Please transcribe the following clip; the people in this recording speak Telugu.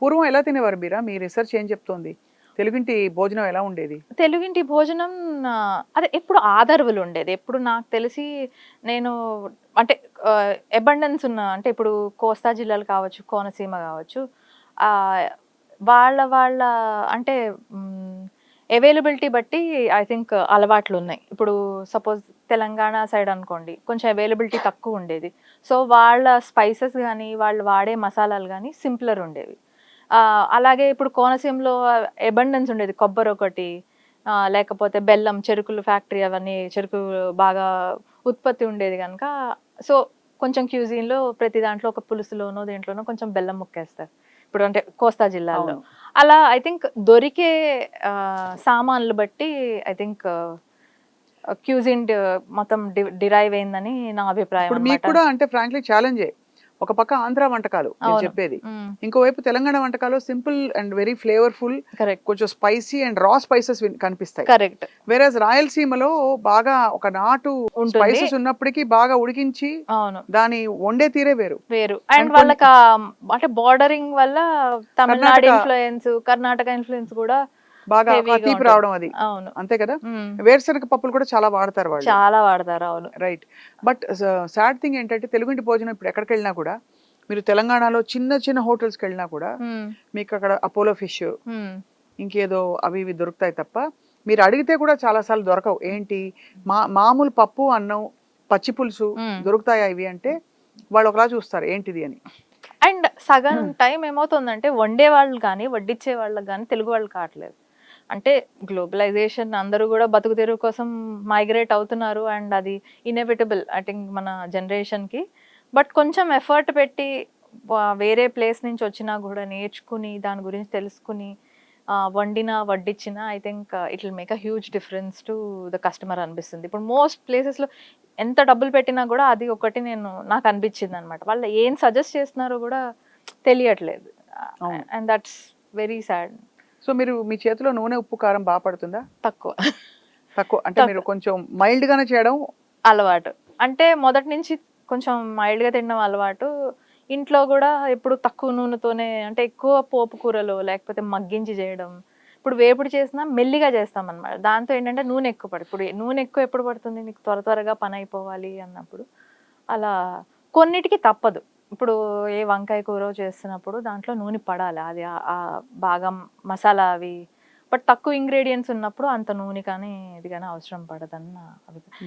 పూర్వం ఎలా తినేవారు మీరా? మీ రిసర్చ్ ఏం చెప్తోంది? తెలుగింటి భోజనం ఎలా ఉండేది? తెలుగింటి భోజనం అదే ఎప్పుడు ఆదరవులు ఉండేది. ఎప్పుడు నాకు తెలిసి నేను అంటే అబండెన్స్ ఉన్న అంటే ఇప్పుడు కోస్తా జిల్లాలు కావచ్చు, కోనసీమ కావచ్చు. ఆహ్, వాళ్ళ అంటే అవైలబిలిటీ బట్టి ఐ థింక్ అలవాట్లున్నాయి. ఇప్పుడు సపోజ్ తెలంగాణ సైడ్ అనుకోండి. కొంచెం అవైలబిలిటీ తక్కువ ఉండేది. సో, వాళ్ళ స్పైసెస్ గానీ, వాళ్ళు వాడే మసాలాలు గానీ సింప్లర్ ఉండేవి. అలాగే ఇప్పుడు కోనసీమలో అబండెన్స్ ఉండేది. కొబ్బరొకటి, లేకపోతే బెల్లం, చెరుకులు ఫ్యాక్టరీ అవన్నీ చెరుకు బాగా ఉత్పత్తి ఉండేది గనక, సో, కొంచెం క్యూజిన్‌లో ప్రతి దాంట్లో ఒక పులుసులోనో, దేంట్లోనో కొంచెం బెల్లం ముక్కేస్తారు. ఇప్పుడు అంటే కోస్తా జిల్లాల్లో. అవును. అలా ఐ థింక్ దొరికే సామాన్లు బట్టి ఐ థింక్ క్యూజిన్ మొత్తం డిరైవ్ అయిందని నా అభిప్రాయం ఇప్పుడు మీకు అన్నమాట. కూడా అంటే ఫ్రాంక్లీ ఛాలెంజే. ఒక పక్క ఆంధ్ర వంటకాలు మీరు అవును. చెప్పేది. హ్మ్. ఇంకోవైపు తెలంగాణ వంటకాలు simple and very flavourful, correct. కొంచెం స్పైసీ అండ్ రా స్పైసెస్ కనిపిస్తాయి. కరెక్ట్. వేరేస్ రాయలసీమలో బాగా ఒక నాటు ఉంటుంది. స్పైసెస్ ఉన్నప్పటికీ బాగా ఉడికించి అవును. దాని వండే తీరే వేరు. వేరు. అండ్ అండ్ కొన్ని వాళ్ళకా అంటే బోర్డరింగ్ వల్ల తమిళనాడు కర్ణాటక ఇన్‌ఫ్లూయెన్స్, కర్ణాటక ఇన్‌ఫ్లూయెన్స్ కూడా బాగా ఆ హెవీగా తీపి ఉంటుంది. రావడం అది. అవును. అంతే కదా! హ్మ్. వేరుశనగ పప్పులు కూడా చాలా వాడతారు వాళ్ళు. చాలా వాడతారు. అవును. రైట్. బట్ సాడ్ థింగ్ ఏంటంటే తెలుగింటి భోజనం ఇప్పుడు ఎక్కడికెళ్ళినా కూడా మీరు తెలంగాణలో చిన్న చిన్న హోటల్స్‌కెళ్ళినా కూడా హ్మ్. మీకక్కడ అపోలో ఫిష్, హ్మ్. ఇంకేదో అవి ఇవి దొరుకుతాయి తప్ప, మీరు అడిగితే కూడా చాలా సార్లు దొరకవు. ఏంటి మామూలు పప్పు, అన్నం, పచ్చి పులుసు హ్మ్. దొరుకుతాయా ఇవి అంటే వాళ్ళు ఒకలా చూస్తారు ఏంటిది అని. అండ్ సగం టైం ఏమవుతుందంటే వండేవాళ్ళు గానీ, వడ్డిచ్చే వాళ్ళకి గానీ తెలుగు వాళ్ళు కావట్లేదు. అంటే గ్లోబలైజేషన్ అందరూ గూడా బతుకు తెరువు కోసం మైగ్రేట్ అవుతున్నారు. అండ్ అది ఇనెవిటబుల్ ఐ థింక్ మన జనరేషన్‌కి. బట్ కొంచెం ఎఫర్ట్ పెట్టి వేరే ప్లేస్ నుంచి వచ్చినా గూడా నేర్చుకుని, దాని గురించి తెలుసుకుని వండినా, వడ్డిచ్చినా I think it will make a huge difference to the customer అనిపిస్తుంది. ఇప్పుడు మోస్ట్ ప్లేసెస్‌లో ఎంత డబ్బులు పెట్టినా గూడా అది ఒకటి నాకు అనిపించిందనమాట. వాళ్ళు ఏం సజెస్ట్ చేస్తున్నారో గూడా తెలియట్లేదు. అవును. And that's very sad. So మీరు మీ చేతిలో నూనె, ఉప్పు, కారం పడుతుందా? తక్కువ. తక్కువ. అంటే మీరు తక్కువ. కొంచెం మైల్డ్‌గానే చేయడం. అలవాటు. అంటే మొదటి నుంచి కొంచెం మైల్డ్‌గా తినడం అలవాటు. ఇంట్లో గూడా ఎప్పుడు తక్కువ నూనెతోనే అంటే ఎక్కువ పోపు కూరలు లేకపోతే మగ్గించి జేయడం. ఇప్పుడు వేపుడు చేసినా మెల్లిగా చేస్తామనమాట. దాంతో ఏంటంటే నూనె ఎక్కువ ఇప్పుడు నూనె ఎక్కువ ఎప్పుడు పడుతుంది నీకు త్వరగా పనైపోవాలి అన్నప్పుడు. అలా కొన్నిటికి తప్పదు. ఇప్పుడు ఏ వంకాయ కూరో చేస్తున్నప్పుడు దాంట్లో నూనె పడాలి. అది బాగా మసాలా అవి బట్ తక్కువ ఇంగ్రీడియెంట్స్ ఉన్నప్పుడు అంత నూనె కానీ, ఇది గాని అవసరం పడదని నా అభిప్రాయం.